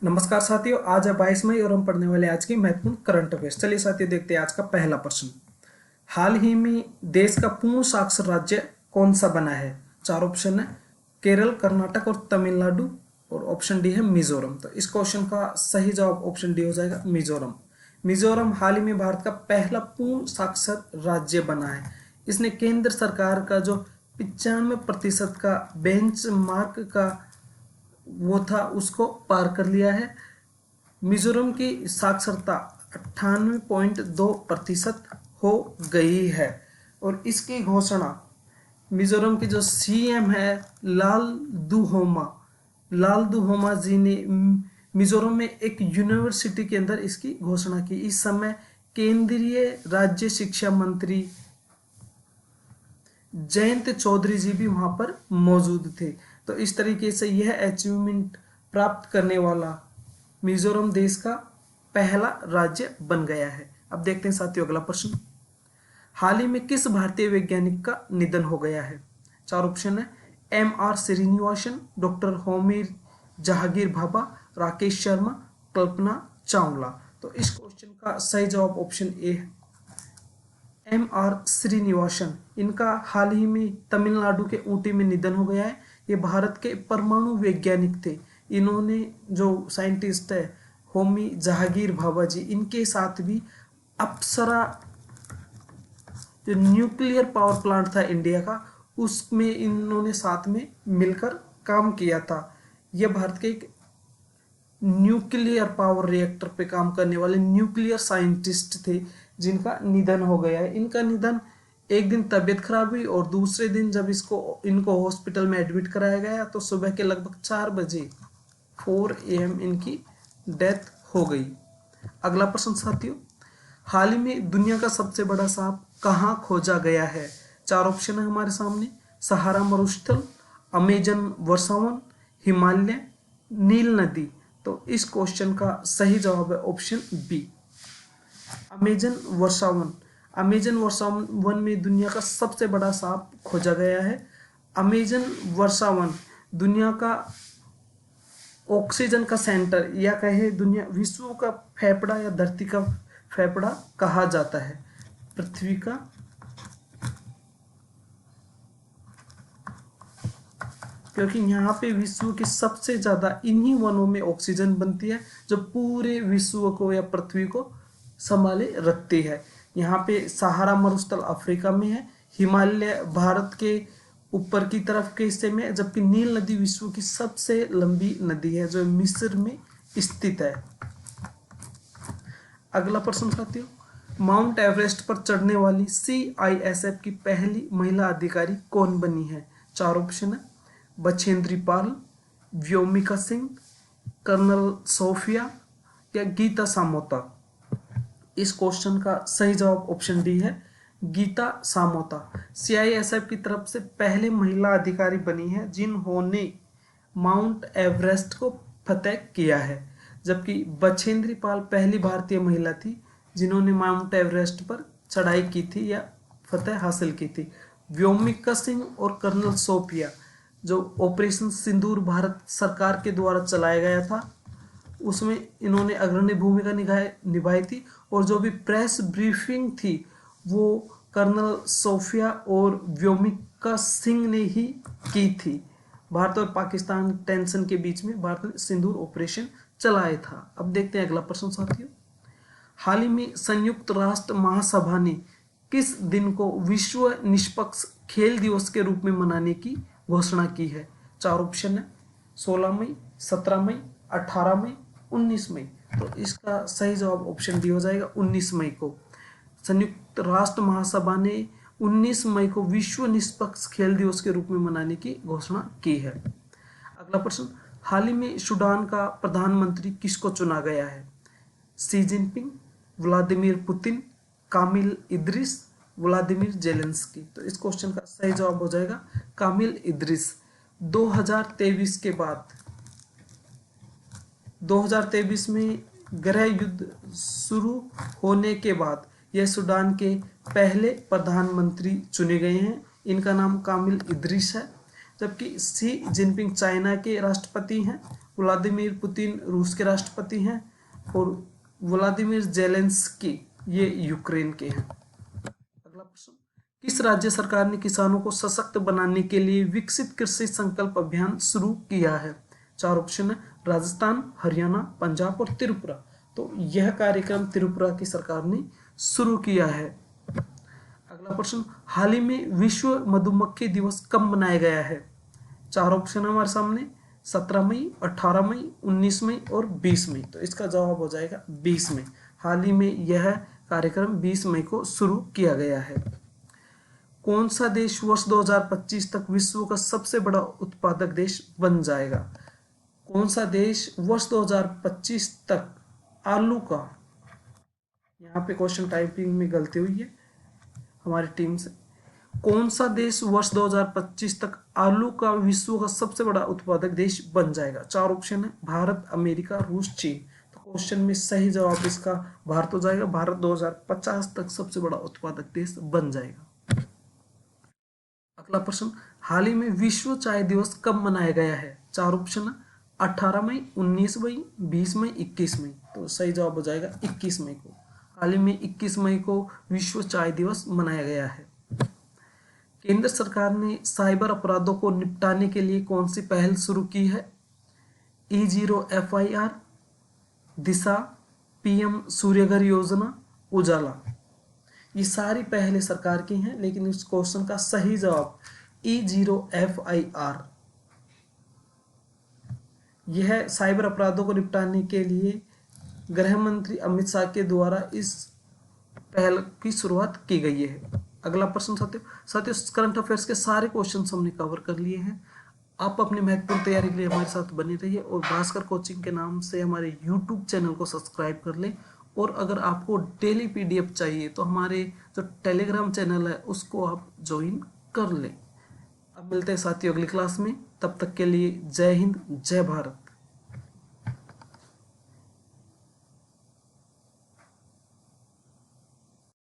नमस्कार साथियों, आज है 22 मई और हम पढ़ने वाले आज की महत्वपूर्ण करंट अफेयर्स। चलिए साथियों, देखते हैं आज का पहला प्रश्न। हाल ही में देश का पूर्ण साक्षर राज्य कौन सा बना है? चार ऑप्शन है, केरल, कर्नाटक और तमिलनाडु, और ऑप्शन डी है मिजोरम। तो इस क्वेश्चन का सही जवाब ऑप्शन डी हो जाएगा, मिजोरम। मिजोरम हाल ही में भारत का पहला पूर्ण साक्षर राज्य बना है। इसने केंद्र सरकार का जो 95% का बेंच मार्क का वो था उसको पार कर लिया है। मिजोरम की साक्षरता 98.2% हो गई है और इसकी घोषणा मिजोरम के जो सीएम है लाल दुहोमा जी ने मिजोरम में एक यूनिवर्सिटी के अंदर इसकी घोषणा की। इस समय केंद्रीय राज्य शिक्षा मंत्री जयंत चौधरी जी भी वहां पर मौजूद थे। तो इस तरीके से यह अचीवमेंट प्राप्त करने वाला मिजोरम देश का पहला राज्य बन गया है। अब देखते हैं साथियों अगला प्रश्न। हाल ही में किस भारतीय वैज्ञानिक का निधन हो गया है? चार ऑप्शन है, एम.आर. श्रीनिवासन, डॉक्टर होमी जहांगीर भाभा, राकेश शर्मा, कल्पना चावला। तो इस क्वेश्चन का सही जवाब ऑप्शन ए है, एम.आर. श्रीनिवासन। इनका हाल ही में तमिलनाडु के ऊटी में निधन हो गया है। ये भारत के परमाणु वैज्ञानिक थे। इन्होंने जो साइंटिस्ट है होमी जहांगीर भाभा जी, इनके साथ भी अप्सरा जो न्यूक्लियर पावर प्लांट था इंडिया का, उसमें इन्होंने साथ में मिलकर काम किया था। यह भारत के एक न्यूक्लियर पावर रिएक्टर पे काम करने वाले न्यूक्लियर साइंटिस्ट थे जिनका निधन हो गया है। इनका निधन एक दिन तबीयत खराब हुई और दूसरे दिन जब इनको हॉस्पिटल में एडमिट कराया गया तो सुबह के लगभग 4 बजे 4 AM इनकी डेथ हो गई। अगला प्रश्न साथियों, हाल ही में दुनिया का सबसे बड़ा सांप कहाँ खोजा गया है? चार ऑप्शन है हमारे सामने, सहारा मरुस्थल, अमेजन वर्षावन, हिमालय, नील नदी। तो इस क्वेश्चन का सही जवाब है ऑप्शन बी, अमेजन वर्षावन। अमेजन वर्षावन में दुनिया का सबसे बड़ा सांप खोजा गया है। अमेजन वर्षावन दुनिया का ऑक्सीजन का सेंटर या कहे दुनिया विश्व का फेफड़ा या धरती का फेफड़ा कहा जाता है। पृथ्वी का क्योंकि यहाँ पे विश्व की सबसे ज्यादा इन्हीं वनों में ऑक्सीजन बनती है जो पूरे विश्व को या पृथ्वी को संभाले रखती है। यहाँ पे सहारा मरुस्थल अफ्रीका में है, हिमालय भारत के ऊपर की तरफ के हिस्से में, जबकि नील नदी विश्व की सबसे लंबी नदी है जो मिस्र में स्थित है। अगला प्रश्न साथियों, माउंट एवरेस्ट पर चढ़ने वाली CISF की पहली महिला अधिकारी कौन बनी है? चार ऑप्शन है, बछेंद्री पाल, व्योमिका सिंह, कर्नल सोफिया या गीता सामोता। इस क्वेश्चन का सही जवाब ऑप्शन डी है, गीता सामोता। CISF की तरफ से पहले महिला अधिकारी बनी है जिन्होंने माउंट एवरेस्ट को फतेह किया है, जबकि बछेंद्री पाल पहली भारतीय महिला थी जिन्होंने माउंट एवरेस्ट पर चढ़ाई की थी या फतेह हासिल की थी। व्योमिका सिंह और कर्नल सोफिया जो ऑपरेशन सिंदूर भारत सरकार के द्वारा चलाया गया था उसमें इन्होंने अग्रणी भूमिका निभाई थी, और जो भी प्रेस ब्रीफिंग थी वो कर्नल सोफिया और व्योमिका सिंह ने ही की थी। भारत और पाकिस्तान टेंशन के बीच में भारत ने सिंदूर ऑपरेशन चलाया था। अब देखते हैं अगला प्रश्न साथियों, हाल ही में संयुक्त राष्ट्र महासभा ने किस दिन को विश्व निष्पक्ष खेल दिवस के रूप में मनाने की घोषणा की है? चार ऑप्शन है, 16 मई, 17 मई, 18 मई, 19 मई। तो इसका सही जवाब ऑप्शन डी हो जाएगा, 19 मई को। संयुक्त राष्ट्र महासभा ने 19 मई को विश्व निष्पक्ष खेल दिवस के रूप में मनाने की घोषणा की है। अगला प्रश्न, हाल ही में सूडान का प्रधानमंत्री किसको चुना गया है? शी जिनपिंग, व्लादिमीर पुतिन, कामिल इद्रिस, व्लादिमीर जेलेंस्की। तो इस क्वेश्चन का सही जवाब हो जाएगा कामिल इद्रिस। 2023 के बाद 2023 में गृह युद्ध शुरू होने के बाद यह सूडान के पहले प्रधानमंत्री चुने गए हैं। इनका नाम कामिल इद्रिस है, जबकि शी जिनपिंग चाइना के राष्ट्रपति हैं व्लादिमीर पुतिन रूस के राष्ट्रपति हैं और व्लादिमीर जेलेंस्की ये यूक्रेन के हैं। अगला प्रश्न, किस राज्य सरकार ने किसानों को सशक्त बनाने के लिए विकसित कृषि संकल्प अभियान शुरू किया है? 4 ऑप्शन है, राजस्थान, हरियाणा, पंजाब और त्रिपुरा। तो यह कार्यक्रम त्रिपुरा की सरकार ने शुरू किया है। अगला प्रश्न, हाल ही में विश्व मधुमक्खी दिवस कब मनाया गया है? 4 ऑप्शन हमारे सामने, 17 मई, 18 मई, 19 मई और 20 मई। तो इसका जवाब हो जाएगा 20 मई। हाल ही में यह कार्यक्रम 20 मई को शुरू किया गया है। कौन सा देश वर्ष 2025 तक विश्व का सबसे बड़ा उत्पादक देश बन जाएगा? कौन सा देश वर्ष 2025 तक आलू का, यहाँ पे क्वेश्चन टाइपिंग में गलती हुई है हमारी टीम से, कौन सा देश वर्ष 2025 तक आलू का विश्व का सबसे बड़ा उत्पादक देश बन जाएगा? 4 ऑप्शन है, भारत, अमेरिका, रूस, चीन। तो क्वेश्चन में सही जवाब इसका भारत हो जाएगा। भारत 2050 तक सबसे बड़ा उत्पादक देश बन जाएगा। अगला प्रश्न, हाल ही में विश्व चाय दिवस कब मनाया गया है? 4 ऑप्शन है, 18 मई, 19 मई, 20 मई, 21 मई। तो सही जवाब हो जाएगा 21 मई को। हाल ही में 21 मई को विश्व चाय दिवस मनाया गया है। केंद्र सरकार ने साइबर अपराधों को निपटाने के लिए कौन सी पहल शुरू की है? E0 FIR, दिशा, PM सूर्यघर योजना, उजाला। ये सारी पहले सरकार की हैं, लेकिन इस क्वेश्चन का सही जवाब E0 FIR। यह साइबर अपराधों को निपटाने के लिए गृह मंत्री अमित शाह के द्वारा इस पहल की शुरुआत की गई है। अगला प्रश्न साथियों, करंट अफेयर्स के सारे क्वेश्चन हमने कवर कर लिए हैं। आप अपनी महत्वपूर्ण तैयारी के लिए हमारे साथ बने रहिए और भास्कर कोचिंग के नाम से हमारे यूट्यूब चैनल को सब्सक्राइब कर लें। और अगर आपको डेली PDF चाहिए तो हमारे जो टेलीग्राम चैनल है उसको आप ज्वाइन कर लें। अब मिलते हैं साथियों अगली क्लास में, तब तक के लिए जय हिंद, जय भारत।